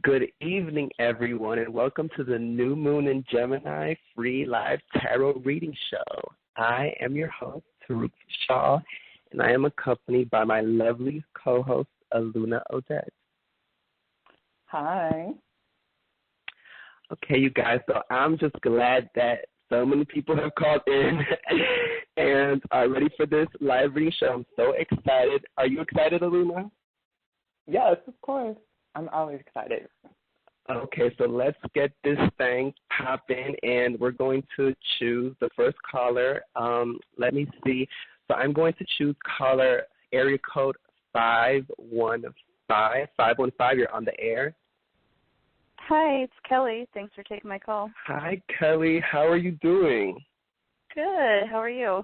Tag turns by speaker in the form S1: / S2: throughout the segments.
S1: Good evening, everyone, and welcome to the New Moon in Gemini Free Live Tarot Reading Show. I am your host, Taruk Shaw, and I am accompanied by my lovely co-host, Aluna Odette.
S2: Hi.
S1: Okay, you guys, so I'm just glad that so many people have called in and are ready for this live reading show. I'm so excited. Are you excited, Aluna?
S2: Yes, of course. I'm always excited.
S1: Okay, so let's get this thing popping, and we're going to choose the first caller. Let me see. So I'm going to choose caller area code 515. 515, you're on the air.
S3: Hi, it's Kelly. Thanks for taking my call.
S1: Hi, Kelly. How are you doing?
S3: Good. How are you?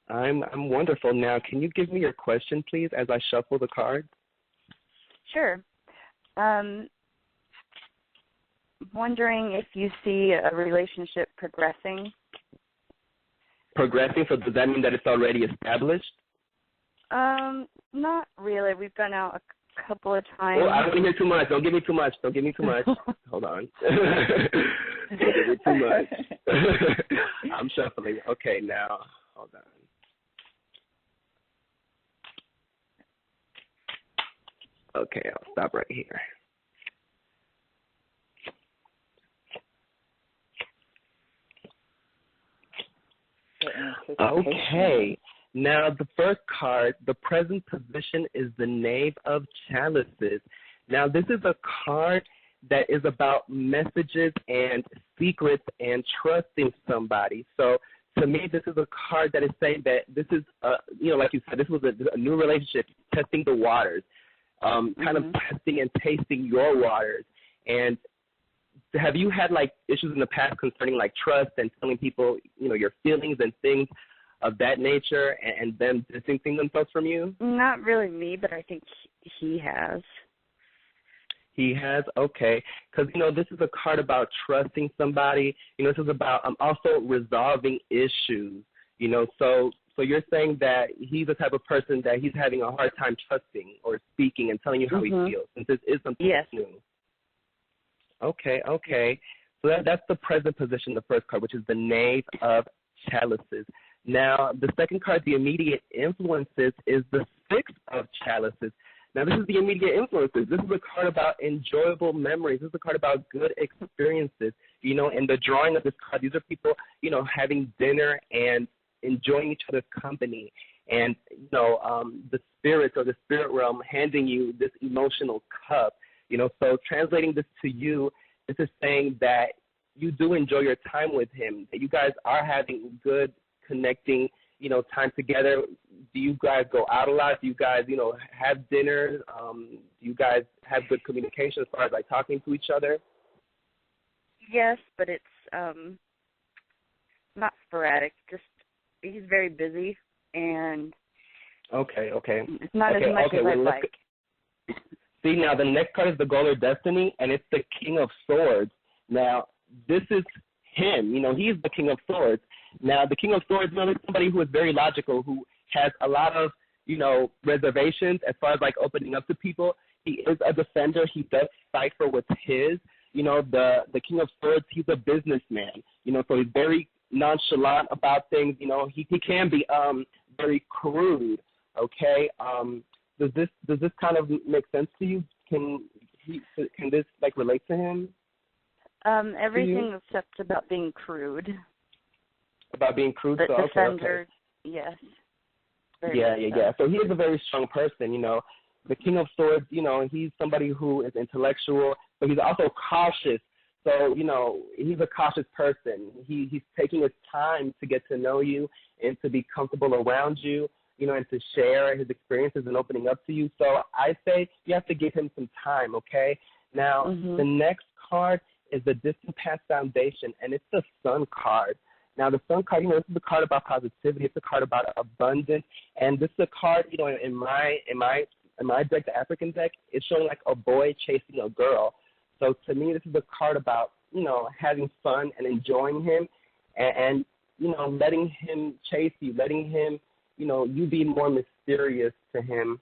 S1: I'm wonderful. Now, can you give me your question, please, as I shuffle the cards?
S3: Sure. Wondering if you see a relationship progressing.
S1: Progressing, so does that mean that it's already established?
S3: Not really. We've been out a couple of times.
S1: Oh, I don't want to hear too much. Don't give me too much. Hold on. Don't give me too much. I'm shuffling. Okay, now, hold on. Okay, I'll stop right here. Okay, now the first card, the present position is the Knave of Chalices. Now this is a card that is about messages and secrets and trusting somebody. So to me, this is a card that is saying that this is, like you said, this was a new relationship, testing the waters. Kind of testing and tasting your waters. And have you had like issues in the past concerning like trust and telling people, your feelings and things of that nature, and them distancing themselves from you?
S3: Not really me, but I think he has.
S1: He has? Okay. Because, this is a card about trusting somebody. This is about also resolving issues, So you're saying that he's the type of person that he's having a hard time trusting or speaking and telling you how he feels, since this is something new. Okay. So that's the present position, the first card, which is the Knave of Chalices. Now, the second card, the immediate influences, is the Six of Chalices. Now, this is the immediate influences. This is a card about enjoyable memories. This is a card about good experiences. And the drawing of this card, these are people, having dinner and enjoying each other's company, and the spirits or the spirit realm handing you this emotional cup. So translating this to you, this is saying that you do enjoy your time with him, that you guys are having good connecting, time together. Do you guys go out a lot? Do you guys, have dinner? Do you guys have good communication as far as like talking to each other?
S3: Yes, but it's not sporadic. Just he's very busy, and
S1: okay.
S3: It's not as much as I'd like.
S1: See, now the next card is the Goal of Destiny, and it's the King of Swords. Now, this is him. He's the King of Swords. Now, the King of Swords, is somebody who is very logical, who has a lot of, reservations as far as, like, opening up to people. He is a defender. He does fight for what's his. The King of Swords, he's a businessman. So he's very nonchalant about things. He can be very crude, okay? Does this kind of make sense to you? Can this like relate to him?
S3: Everything except about being crude.
S1: About being crude?
S3: The
S1: so,
S3: defender,
S1: okay.
S3: Yes.
S1: Yeah. So he is a very strong person, The King of Swords, he's somebody who is intellectual, but he's also cautious. So, he's a cautious person. He's taking his time to get to know you and to be comfortable around you, and to share his experiences and opening up to you. So I say you have to give him some time, okay? Now, the next card is the Distant Past Foundation, and it's the Sun card. Now, the Sun card, this is a card about positivity. It's a card about abundance, and this is a card, in my deck, the African deck, it's showing like a boy chasing a girl. So to me, this is a card about, having fun and enjoying him, and letting him chase you, letting him, you be more mysterious to him.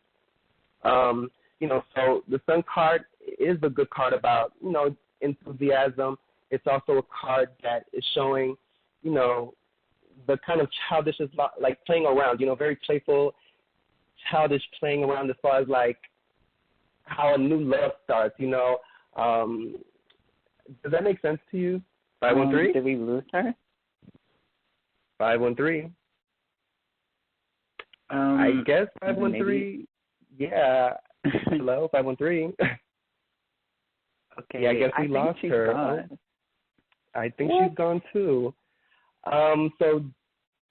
S1: So the Sun card, is a good card about, enthusiasm. It's also a card that is showing, the kind of childish, like playing around, very playful, childish playing around as far as like how a new love starts, Does that make sense to you? 513?
S2: Did we lose her?
S1: 513. I guess 513. Yeah. Hello, 513.
S2: Okay.
S1: Yeah, I guess we lost her.
S2: Gone.
S1: I think she's gone too. So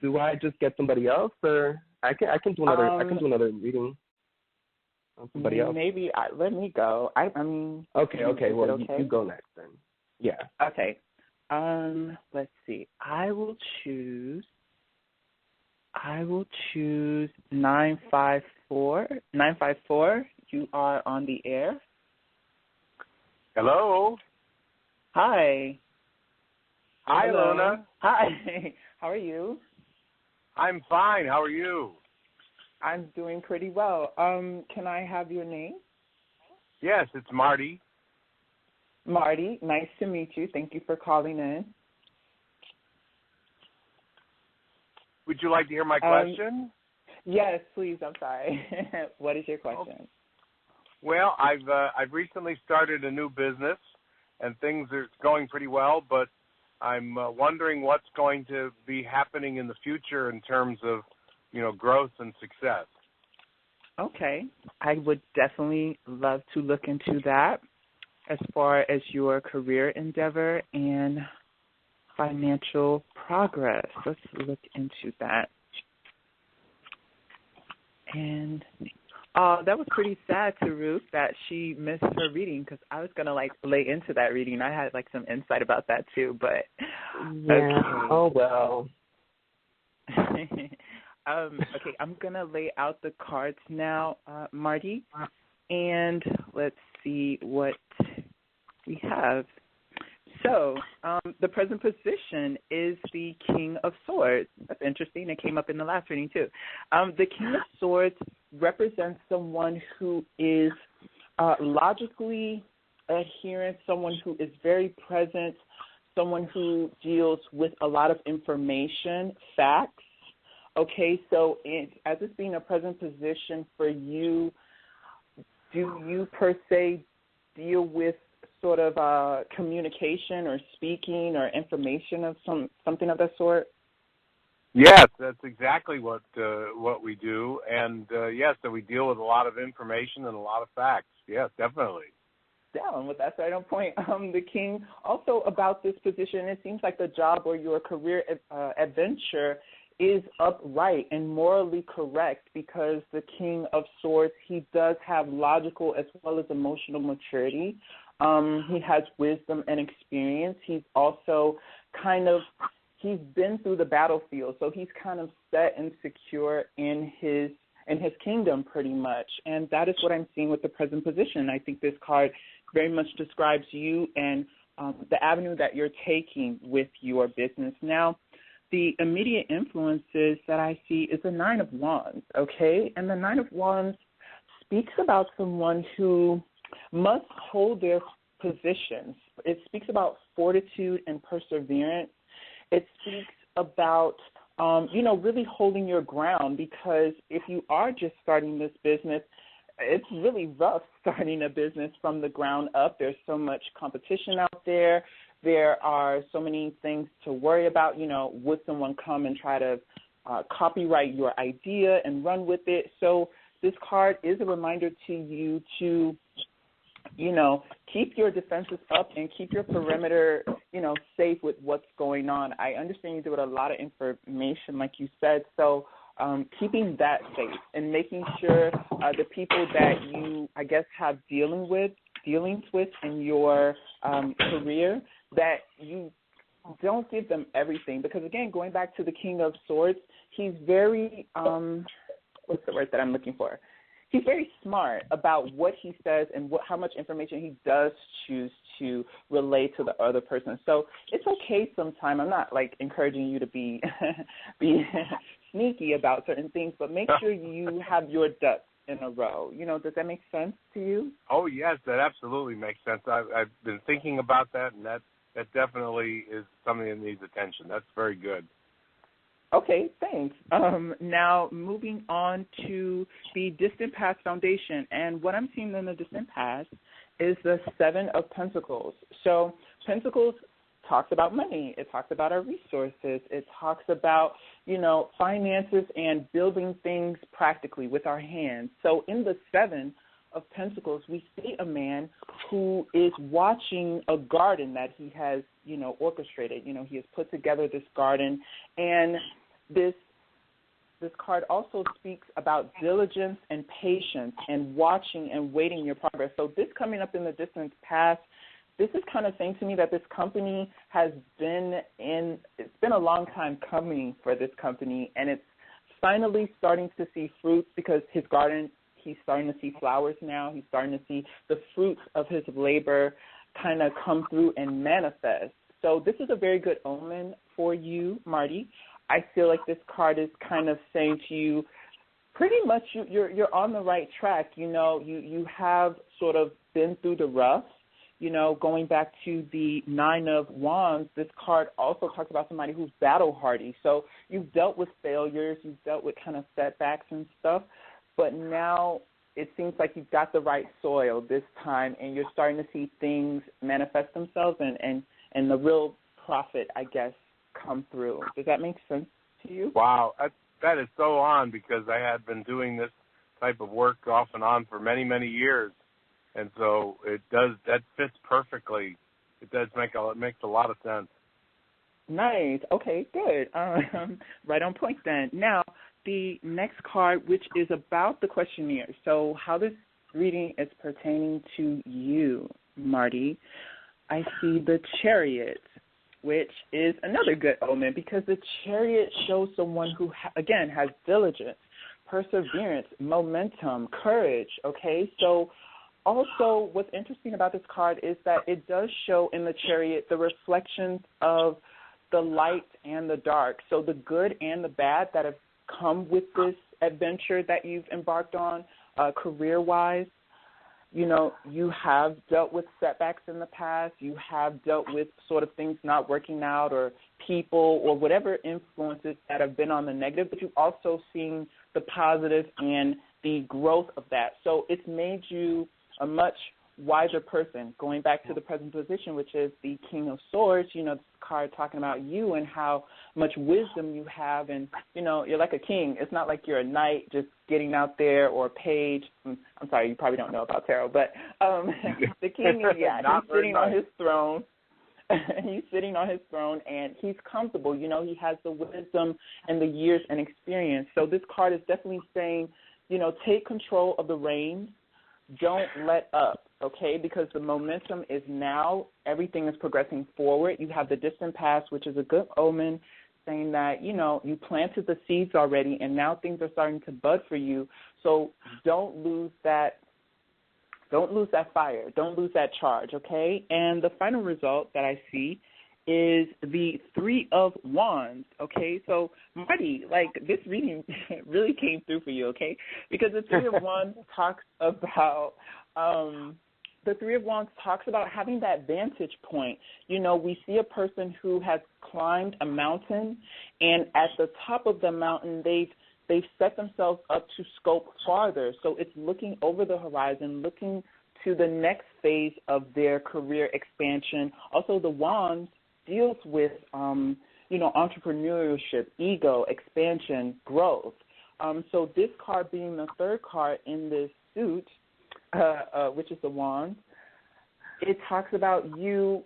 S1: do I just get somebody else, or I can do another? I can do another reading on somebody else.
S2: Maybe let me go. I mean.
S1: Okay. Well, okay? You go next then. Yeah.
S2: Okay. Let's see. I will choose 954. 954. You are on the air.
S4: Hello.
S2: Hi.
S4: Hi,
S2: Hello.
S4: Luna.
S2: Hi. How are you?
S4: I'm fine. How are you?
S2: I'm doing pretty well. Can I have your name?
S4: Yes, it's Marty.
S2: Marty, nice to meet you. Thank you for calling in.
S4: Would you like to hear my question?
S2: Yes, please. I'm sorry. What is your question?
S4: Well, I've recently started a new business, and things are going pretty well, but I'm wondering what's going to be happening in the future in terms of, growth and success.
S2: Okay. I would definitely love to look into that as far as your career endeavor and financial progress. Let's look into that. And that was pretty sad to Ruth that she missed her reading, because I was going to lay into that reading. I had some insight about that too, but
S1: yeah.
S2: Okay.
S1: Oh well.
S2: Okay, I'm going to lay out the cards now, Marty, and let's see what we have. So the present position is the King of Swords. That's interesting. It came up in the last reading too. The King of Swords represents someone who is logically adherent, someone who is very present, someone who deals with a lot of information, facts. Okay, so as it's being a present position for you, do you per se deal with sort of communication or speaking or information of something of that sort?
S4: Yes, that's exactly what we do, and yes, so we deal with a lot of information and a lot of facts. Yes, definitely.
S2: Down with that right on point. The King, also about this position, it seems like the job or your career adventure is upright and morally correct, because the King of Swords, he does have logical as well as emotional maturity. He has wisdom and experience. He's also he's been through the battlefield, so he's kind of set and secure in his kingdom pretty much. And that is what I'm seeing with the present position. I think this card very much describes you and the avenue that you're taking with your business. Now, the immediate influences that I see is the Nine of Wands, okay? And the Nine of Wands speaks about someone who must hold their positions. It speaks about fortitude and perseverance. It speaks about, really holding your ground, because if you are just starting this business, it's really rough starting a business from the ground up. There's so much competition out there. There are so many things to worry about. Would someone come and try to copyright your idea and run with it? So this card is a reminder to you to, keep your defenses up and keep your perimeter, safe with what's going on. I understand you deal with a lot of information, like you said, so keeping that safe and making sure the people that you, I guess, have dealings with in your career, that you don't give them everything. Because, again, going back to the King of Swords, he's very, what's the word that I'm looking for? He's very smart about what he says and how much information he does choose to relay to the other person. So it's okay sometimes. I'm not encouraging you to be sneaky about certain things, but make sure you have your ducks in a row. Does that make sense to you?
S4: Oh, yes, that absolutely makes sense. I've been thinking about that, and that definitely is something that needs attention. That's very good.
S2: Okay, thanks. Now, moving on to the distant past foundation, and what I'm seeing in the distant past is the Seven of Pentacles. So Pentacles talks about money. It talks about our resources. It talks about, finances and building things practically with our hands. So in the Seven of Pentacles, we see a man who is watching a garden that he has, orchestrated. He has put together this garden, and this card also speaks about diligence and patience and watching and waiting your progress. So this coming up in the distant past, this is kind of saying to me that this company it's been a long time coming for this company, and it's finally starting to see fruits because his garden, he's starting to see flowers now. He's starting to see the fruits of his labor kind of come through and manifest. So this is a very good omen for you, Marty. I feel like this card is kind of saying to you, pretty much you're on the right track. You have sort of been through the rough. Going back to the Nine of Wands, this card also talks about somebody who's battle hardy. So you've dealt with failures, you've dealt with kind of setbacks and stuff, but now it seems like you've got the right soil this time, and you're starting to see things manifest themselves and the real profit, I guess, come through. Does that make sense to you?
S4: Wow, that is so on, because I had been doing this type of work off and on for many, many years. And so that fits perfectly. It does it makes a lot of sense.
S2: Nice. Okay, good. Right on point then. Now, the next card, which is about the questionnaire. So how this reading is pertaining to you, Marty, I see the Chariot, which is another good omen, because the Chariot shows someone who, again, has diligence, perseverance, momentum, courage, okay? So also what's interesting about this card is that it does show in the Chariot the reflections of the light and the dark, so the good and the bad that have come with this adventure that you've embarked on career-wise. You have dealt with setbacks in the past. You have dealt with sort of things not working out, or people, or whatever influences that have been on the negative, but you've also seen the positive and the growth of that. So it's made you a much wiser person, going back to the present position, which is the King of Swords, this card talking about you and how much wisdom you have, and, you're like a king. It's not like you're a knight just getting out there, or a page. I'm sorry, you probably don't know about tarot, but the king is, he's sitting on his throne. He's sitting on his throne, and he's comfortable. He has the wisdom and the years and experience. So this card is definitely saying, take control of the reins. Don't let up, okay, because the momentum is now. Everything is progressing forward. You have the distant past, which is a good omen, saying that, you planted the seeds already, and now things are starting to bud for you. So don't lose that fire. Don't lose that charge, okay? And the final result that I see is the Three of Wands, okay? So, Marty, this reading really came through for you, okay? Because the Three of Wands talks about having that vantage point. We see a person who has climbed a mountain, and at the top of the mountain, they've set themselves up to scope farther. So it's looking over the horizon, looking to the next phase of their career expansion. Also, the Wands deals with, entrepreneurship, ego, expansion, growth. So this card being the third card in this suit, which is the Wands, it talks about you,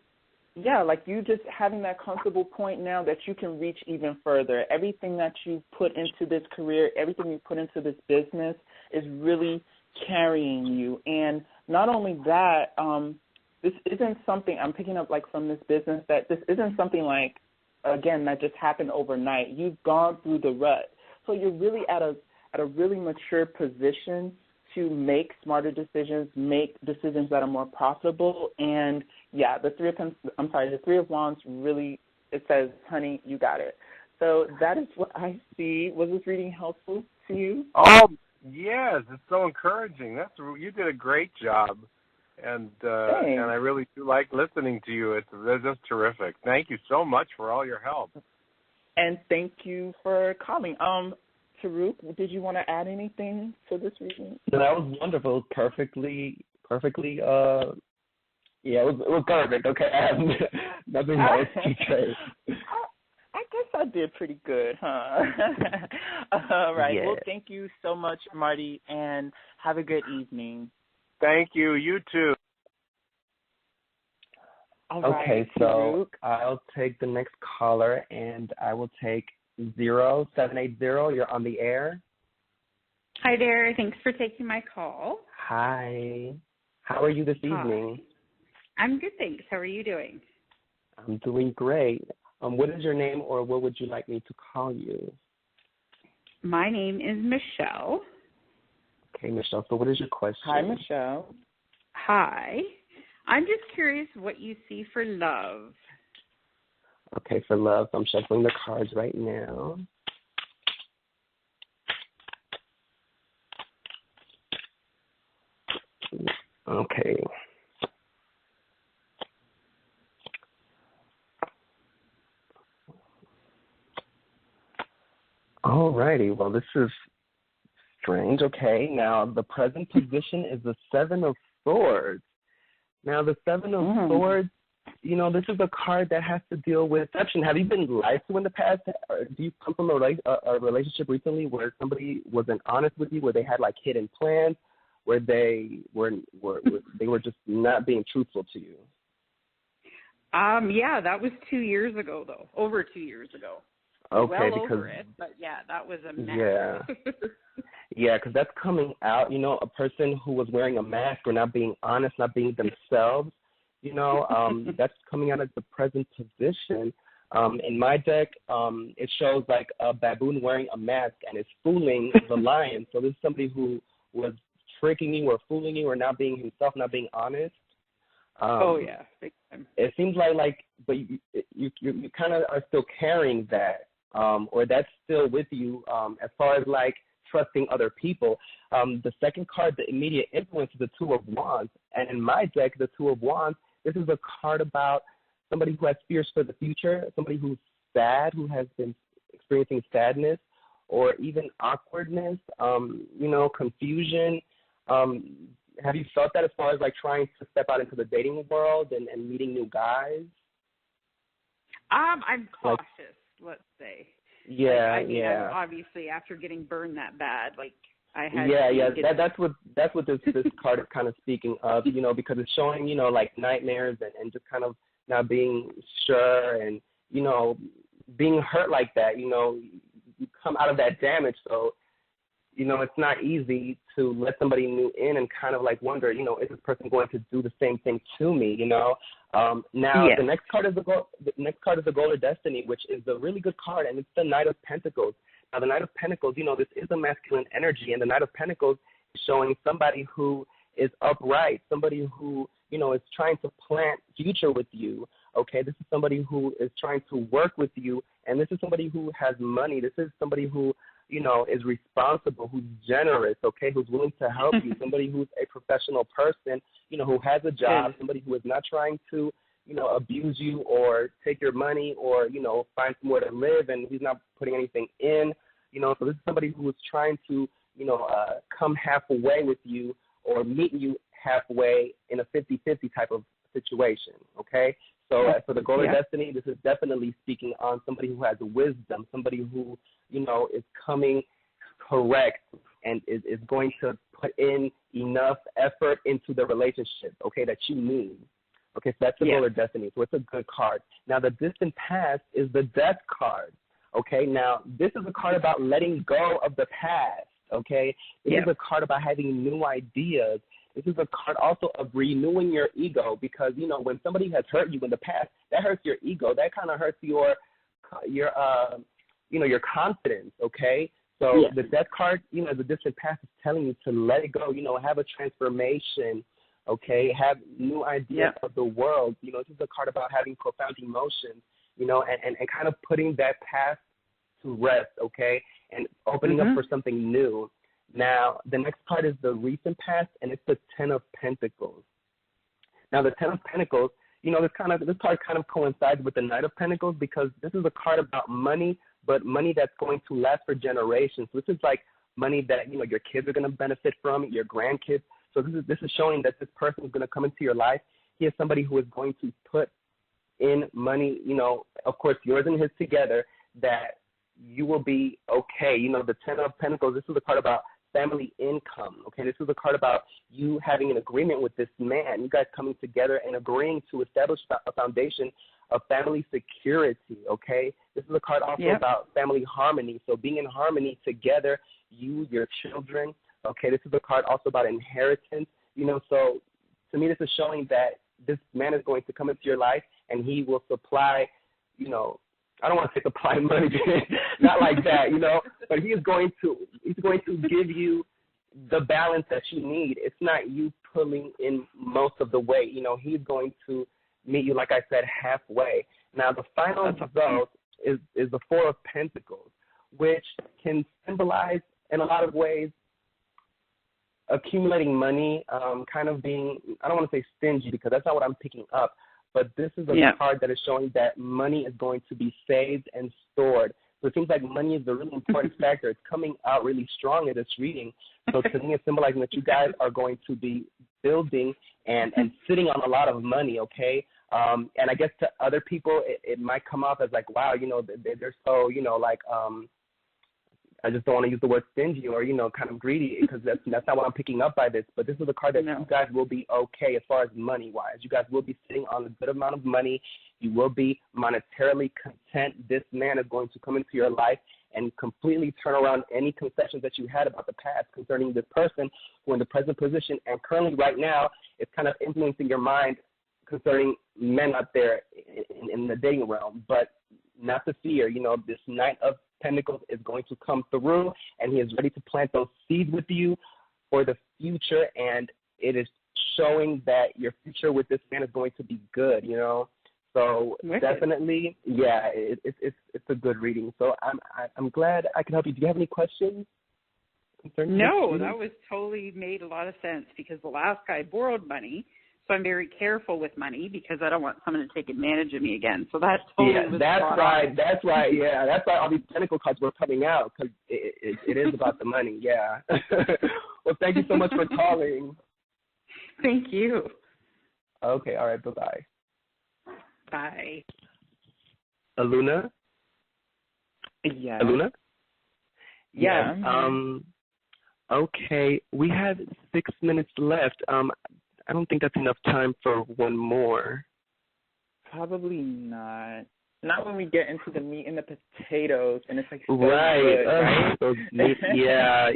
S2: you just having that comfortable point now that you can reach even further. Everything that you put into this career, everything you put into this business is really carrying you. And not only that, this isn't something I'm picking up from this business, that this isn't something again, that just happened overnight. You've gone through the rut. So you're really at a really mature position to make smarter decisions, make decisions that are more profitable. And the Three of Wands really, it says, honey, you got it. So that is what I see. Was this reading helpful to you?
S4: Oh, Yes, it's so encouraging. You did a great job, and I really do like listening to you. They're just terrific. Thank you so much for all your help.
S2: And thank you for calling. Taruk, did you want to add anything to this reading?
S1: No, that was wonderful. It was perfectly. Yeah, it was perfect. Okay, I have nothing else to say.
S2: I guess I did pretty good, huh? All right.
S1: Yeah.
S2: Well, thank you so much, Marty, and have a good evening.
S4: Thank you. You too.
S2: All
S1: Okay,
S2: right,
S1: so
S2: Taruk.
S1: I'll take the next caller, and I will take 0780. You're on the air.
S5: Hi there. Thanks for taking my call.
S1: Hi. How are you this evening?
S5: I'm good, thanks. How are you doing?
S1: I'm doing great. What is your name, or what would you like me to call you?
S5: My name is Michelle.
S1: Okay, Michelle. So what is your question?
S2: Hi, Michelle.
S5: Hi. I'm just curious what you see for love.
S1: Okay, for love. I'm shuffling the cards right now. Okay. Alrighty, well, this is strange. Okay, now the present position is the Seven of Swords. Now, the Seven of Swords, this is a card that has to deal with deception. Have you been lied to in the past? Or do you come from a relationship recently where somebody wasn't honest with you, where they had like hidden plans, where they were just not being truthful to you?
S5: Yeah, that was 2 years ago, though. Over 2 years ago.
S1: Okay,
S5: well
S1: because
S5: over it, but yeah, that was a mess.
S1: Yeah, because that's coming out. A person who was wearing a mask or not being honest, not being themselves. That's coming out as the present position. In my deck, it shows like a baboon wearing a mask and is fooling the lion. So this is somebody who was tricking you or fooling you or not being himself, not being honest.
S5: Yeah, big time.
S1: It seems but you kind of are still carrying that. Or that's still with you as far as like trusting other people. The second card, the immediate influence, is the Two of Wands. And in my deck, the Two of Wands, this is a card about somebody who has fears for the future, somebody who's sad, who has been experiencing sadness or even awkwardness, confusion. Have you felt that as far as like trying to step out into the dating world and meeting new guys?
S5: I'm cautious. Let's say.
S1: Yeah,
S5: I'm obviously, after getting burned that bad, I had.
S1: That's what this card is kind of speaking of, because it's showing, like nightmares and just kind of not being sure and, being hurt like that. You come out of that damage, so it's not easy to let somebody new in and kind of like wonder, is this person going to do the same thing to me? The next card is the Goal of Destiny, which is a really good card, and it's the Knight of Pentacles. Now, the Knight of Pentacles, this is a masculine energy, and the Knight of Pentacles is showing somebody who is upright, somebody who, is trying to plant future with you. Okay, this is somebody who is trying to work with you, and this is somebody who has money. This is somebody who is responsible, who's generous, okay, who's willing to help you, somebody who's a professional person, who has a job, somebody who is not trying to, abuse you or take your money or, find somewhere to live, and he's not putting anything in, so this is somebody who is trying to, come halfway with you or meet you halfway in a 50-50 type of situation, okay? So for the Goal of Destiny, this is definitely speaking on somebody who has wisdom, somebody who, is coming correct and is going to put in enough effort into the relationship, okay, that you need. Okay, so that's the Goal of Destiny. So it's a good card. Now, the Distant Past is the Death card. Okay, now this is a card about letting go of the past. Okay, this is a card about having new ideas. This is a card also of renewing your ego because, when somebody has hurt you in the past, that hurts your ego. That kind of hurts your confidence, okay? So the Death card, the Distant Past is telling you to let it go, have a transformation, okay? Have new ideas of the world. This is a card about having profound emotions, and kind of putting that past to rest, okay, and opening up for something new. Now, the next part is the recent past, and it's the Ten of Pentacles. Now, the Ten of Pentacles, you know, this card kind of coincides with the Knight of Pentacles because this is a card about money, but money that's going to last for generations. So this is like money that, you know, your kids are going to benefit from, your grandkids. So this is showing that this person is going to come into your life. He is somebody who is going to put in money, you know, of course, yours and his together, that you will be okay. You know, the Ten of Pentacles, this is a card about family income, okay? This is a card about you having an agreement with this man, you guys coming together and agreeing to establish a foundation of family security, okay? This is a card also about family harmony, so being in harmony together, you, your children, okay? This is a card also about inheritance, you know, so to me this is showing that this man is going to come into your life and he will supply, you know, I don't want to say supply money, not like that, you know, but he's going to give you the balance that you need. It's not you pulling in most of the weight, you know, he's going to meet you, like I said, halfway. Now, the final result is the Four of Pentacles, which can symbolize in a lot of ways accumulating money, kind of being, I don't want to say stingy because that's not what I'm picking up, but this is a card that is showing that money is going to be saved and stored. So it seems like money is a really important factor. It's coming out really strong in this reading. So to me, it's symbolizing that you guys are going to be building and sitting on a lot of money, okay? And I guess to other people, it might come off as like, wow, you know, they're so, you know, like, I just don't want to use the word stingy or, you know, kind of greedy because that's not what I'm picking up by this. But this is a card that you guys will be okay as far as money-wise. You guys will be sitting on a good amount of money. You will be monetarily content. This man is going to come into your life and completely turn around any conceptions that you had about the past concerning this person who in the present position and currently right now is kind of influencing your mind concerning men out there in the dating realm. But not to fear, you know, this Knight of Pentacles is going to come through, and he is ready to plant those seeds with you for the future, and it is showing that your future with this man is going to be good, you know. So definitely, it's a good reading. So I'm glad I can help you. Do you have any questions?
S5: No, that was totally made a lot of sense because the last guy borrowed money. So I'm very careful with money because I don't want someone to take advantage of me again. So that's totally
S1: that's right. That's why all these technical cards were coming out because it is about the money. Yeah. Well, thank you so much for calling.
S5: Thank you.
S1: Okay. All right. Bye-bye.
S5: Bye.
S1: Aluna?
S2: Yeah.
S1: Aluna?
S2: Yeah.
S1: Okay. We have 6 minutes left. I don't think that's enough time for one more.
S2: Probably not. Not when we get into the meat and the potatoes, and it's like so
S1: right.
S2: good, right?
S1: Yeah.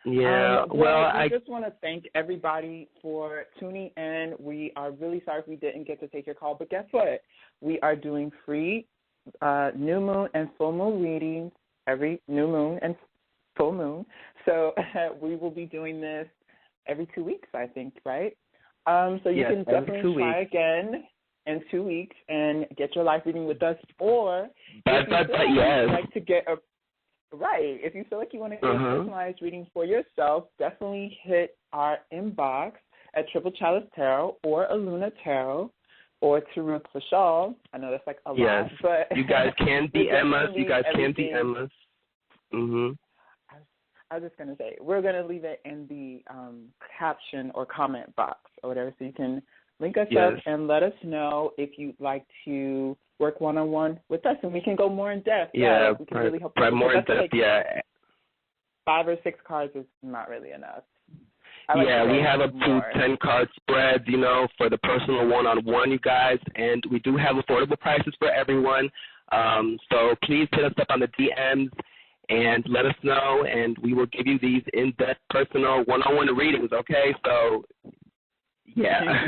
S2: I just want to thank everybody for tuning in. We are really sorry if we didn't get to take your call, but guess what? We are doing free new moon and full moon readings every new moon and full moon. So we will be doing this every 2 weeks, I think, right? So you can definitely try again in 2 weeks and get your life reading with us. Or if you like to get if you feel like you want to get a personalized reading for yourself, definitely hit our inbox at Triple Chalice Tarot or Aluna Tarot or Tarot Fashal. I know that's like a lot, but
S1: you guys can DM us. You guys can DM us.
S2: I was just going to say, we're going to leave it in the caption or comment box or whatever, so you can link us up and let us know if you'd like to work one-on-one with us, and we can go more in depth. We can really help you.
S1: More in depth,
S2: 5 or 6 cards is not really enough.
S1: We have up to 10 card spreads, you know, for the personal one-on-one, you guys, and we do have affordable prices for everyone. So please hit us up on the DMs and let us know, and we will give you these in-depth personal one-on-one readings, okay? So, yeah.